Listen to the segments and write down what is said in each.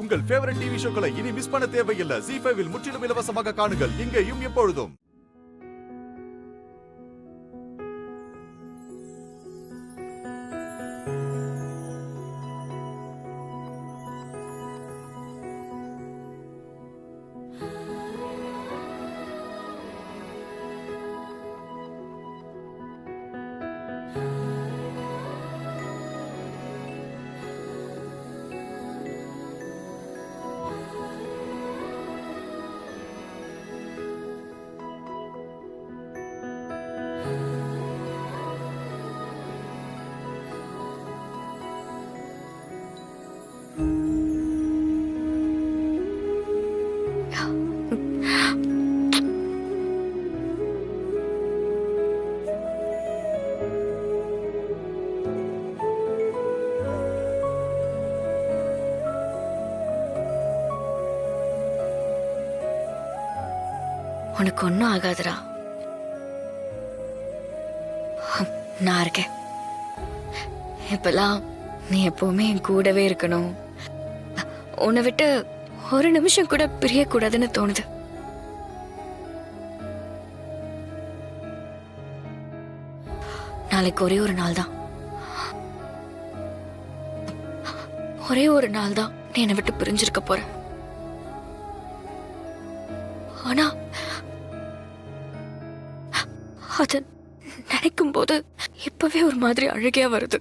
உங்கள் favourite TV ஷோக்களை இனி miss பண்ண தேவையில்லை. ஜீ5 இல் முற்றிலும் இலவசமாக காணுங்கள், இங்கேயும் எப்பொழுதும். உனக்கு ஒன்றும் ஆகாதுடா, நான் இருக்கேன். இப்பெல்லாம் நீ எப்பவுமே என் கூடவே இருக்கணும். உன்னை விட்டு ஒரு நிமிஷம் கூட பிரியக்கூடாதுன்னு தோணுது. நாளைக்கு ஒரே ஒரு நாள் தான், ஒரே ஒரு நாள் தான் நீ என்னை விட்டு பிரிஞ்சிருக்க போற. ஆனா அது நினைக்கும் போது இப்பவே ஒரு மாதிரி அழுகையா வருது.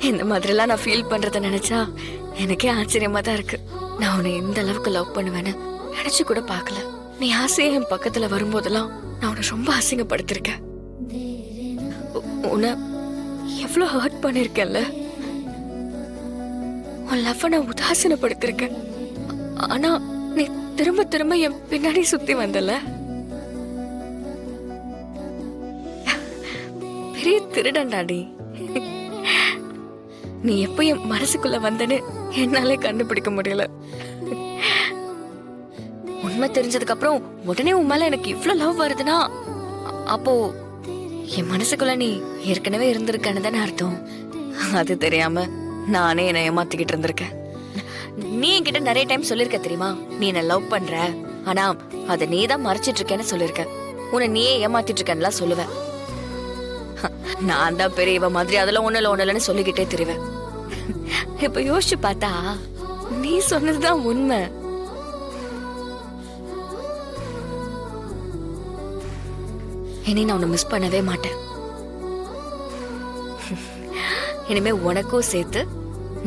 இந்த மாதிரிலாம் நான் ஃபீல் பண்றத நினைச்சா எனக்கே ஆச்சரியமா தான் இருக்கு. நான் உன்னை இந்த அளவுக்கு லவ் பண்ணுவேன்னு நினைச்சு கூட பார்க்கல. நீ ஆசையா என் பக்கத்துல வரும்போதெல்லாம் நான் உன்னை ரொம்ப அசிங்கப்படுத்திருக்கேன். உன்னை எவ்வளவு ஹர்ட் பண்ணிருக்கேன்ல. உன் லவ் நான் உதாசீனப்படுத்திருக்கேன். ஆனா நீ திரும்ப திரும்ப என் பின்னாடி சுத்தி வந்தல. பெரிய திருடன்டாடி நீ. எப்ப என் மனசுக்குள்ள வந்தன்னு என்னாலே கண்டுபிடிக்க முடியல. உண்மை தெரிஞ்சதுக்கு அப்புறம் உடனே உன் மேல எனக்கு இவ்வளவு லவ் வருதுன்னா அப்போ என் மனசுக்குள்ள நீ ஏற்கனவே இருந்திருக்கன்னு தானே அர்த்தம். அது தெரியாம நானே என்னை ஏமாத்திக்கிட்டு இருந்திருக்கேன். நீ என்கிட்ட நிறைய டைம் சொல்லிருக்க தெரியுமா, நீ என்ன லவ் பண்ற, ஆனா அதை நீ தான் மறைச்சிட்டு இருக்கேன்னு சொல்லிருக்க. உன்னை நீயே ஏமாத்திட்டு இருக்கேன்லாம் சொல்லுவேன். நான் தான் பெரிய இவ மாதிரி அதெல்லாம் ஒண்ணுல சொல்லிக்கிட்டே தெரிவேன். இப்ப யோசிச்சு பார்த்தா நீ சொன்னதுதான் உண்மை. இனி நான் உன்னை மிஸ் பண்ணவே மாட்டேன். இனிமே உனக்கும் சேர்த்து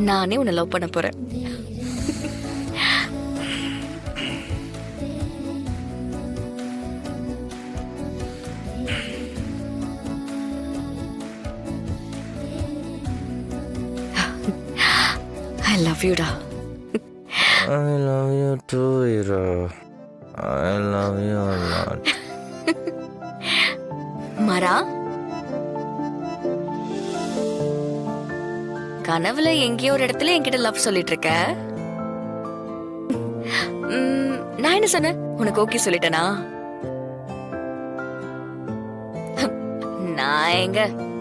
நானே உன்னை லவ் பண்ண போறேன். I love you, da. I love you too, Hero. I love you a lot. மரா, கனவுல எங்கேயோ ஒரு இடத்துல என்கிட்ட லவ் சொல்லிட்டு இருக்க. நான் என்ன சொன்னேன், உனக்கு ஓகே சொல்லிட்டேனா?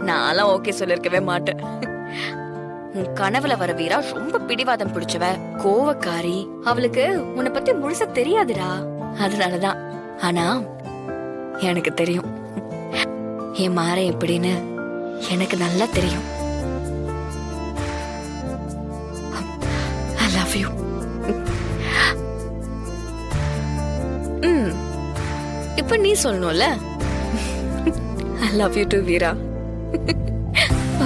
நான்லாம் ஓகே சொல்லிருக்கவே மாட்டேன். உன் கனவுல வர வீரா ரொம்ப பிடிவாதம் பிடிச்சவ, கோவக்காரி. அவளுக்கு உன்னை பத்தி முழுசா தெரியாதுடா, அதனாலதான். ஆனா எனக்கு தெரியும் என் மாற எப்படின்னு எனக்கு நல்லா தெரியும். I love you. இப்ப நீ சொல்லணும்ல. I love you too, வீரா.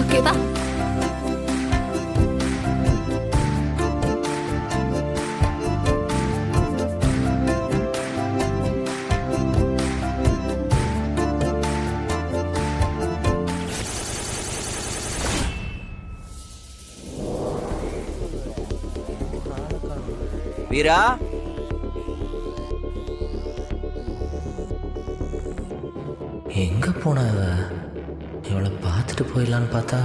ஓகேவா? வீரா, எங்க போன இவளை பார்த்துட்டு போயிடலான்னு பார்த்தா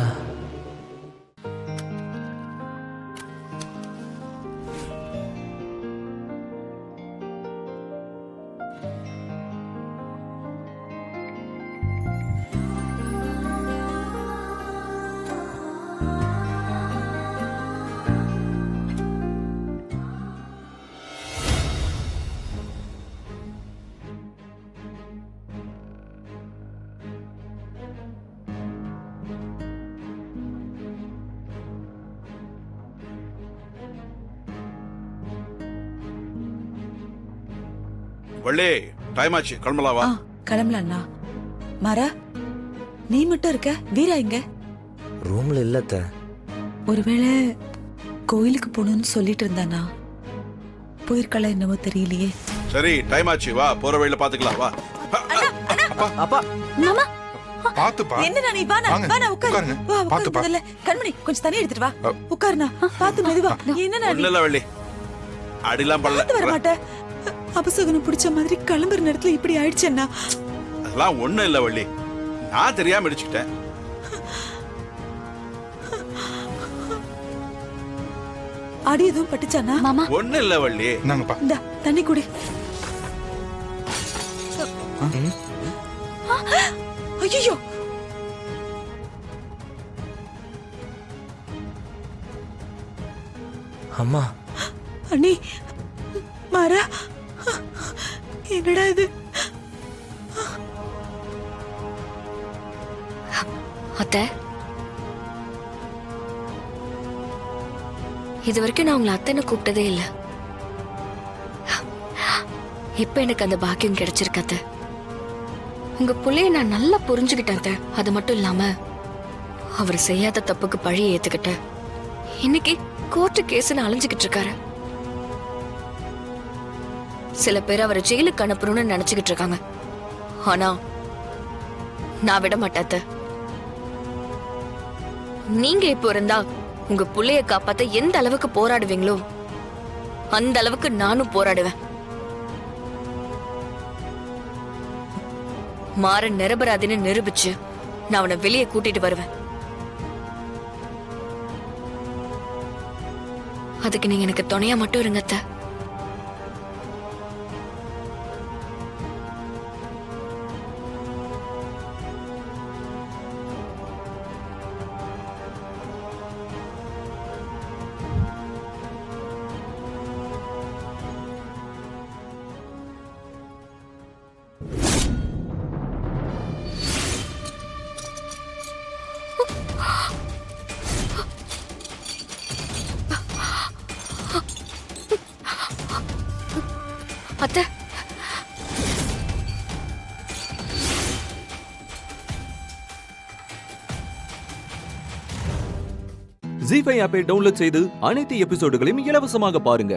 வள்ளி டைம் ஆச்சு, கிளம்பலாவா? கிளம்பலண்ணா. மாறா, நீ மட்டும் இருக்க, வீரா எங்க? ரூம்ல இல்லத்த. ஒருவேளை கோயிலுக்கு போகணும்னு சொல்லிட்டு இருந்தானா? போயிருக்கல என்னவோ தெரியலையே. சரி டைம் ஆச்சு, வா போற வழியில பாத்துக்கலாம், வா. அப்பா மாமா பாத்துப்பா. என்ன நீ வானா வாங்க, வானா உட்காரு. உட்காருங்க. வா பாத்துப்பா. உட்காரு. கண்மணி கொஞ்சம் தண்ணி எடுத்துட்டு வா. உட்காருண்ணா. பாத்து மெதுவா. என்ன நீ ஒண்ணு இல்ல வள்ளி, அடிலாம் வர பண்ணல. மாட்டேன். அபசகுனம் பிடிச்ச மாதிரி கிளம்புற நேரத்துல இப்படி ஆயிடுச்சேன்னா. அதெல்லாம் ஒண்ணும் இல்ல வள்ளி, நான் தெரியாம இடிச்சுக்கிட்டேன். அடி எதுவும் பட்டுச்சானா? மாமா ஒண்ணும் இல்ல வள்ளி. நாங்கப்பா. இந்த தண்ணி குடி. ஐயோ, அம்மா அண்ணி, மாறா, என்னடா இது? அத்தை, இது வரைக்கும் நான் உங்களை அத்தைன்னு கூப்பிட்டதே இல்ல. இப்ப எனக்கு அந்த பாக்கியம் கிடைச்சிருக்கு அத்தை. உங்க புள்ளைய நான் நல்லா புரிஞ்சுக்கிட்டேன் அத்தை. அது மட்டும் இல்லாம அவர் செய்யாத தப்புக்கு பழிய ஏத்துக்கிட்டேன். இன்னைக்கு கோர்ட்டு கேஸ்னு அலைஞ்சுக்கிட்டு இருக்காரு. சில பேர் அவரை ஜெயிலுக்கு அனுப்பணும்னு நினைச்சுக்கிட்டு இருக்காங்க. ஆனா நான் விட மாட்டேன் அத்தை. நீங்க இப்போ இருந்தா உங்க புள்ளைய காப்பாத்த எந்த அளவுக்கு போராடுவீங்களோ அந்த அளவுக்கு நானும் போராடுவேன். மாற நிரபராதின்னு நிரூபிச்சு நான் அவனை வெளியே கூட்டிட்டு வருவேன். அதுக்கு நீங்க எனக்கு துணையா மட்டும் இருங்க அத்தை. அத்தை, ஜீ5 ஆப்பை டவுன்லோட் செய்து அனைத்து எபிசோடுகளையும் இலவசமாக பாருங்க.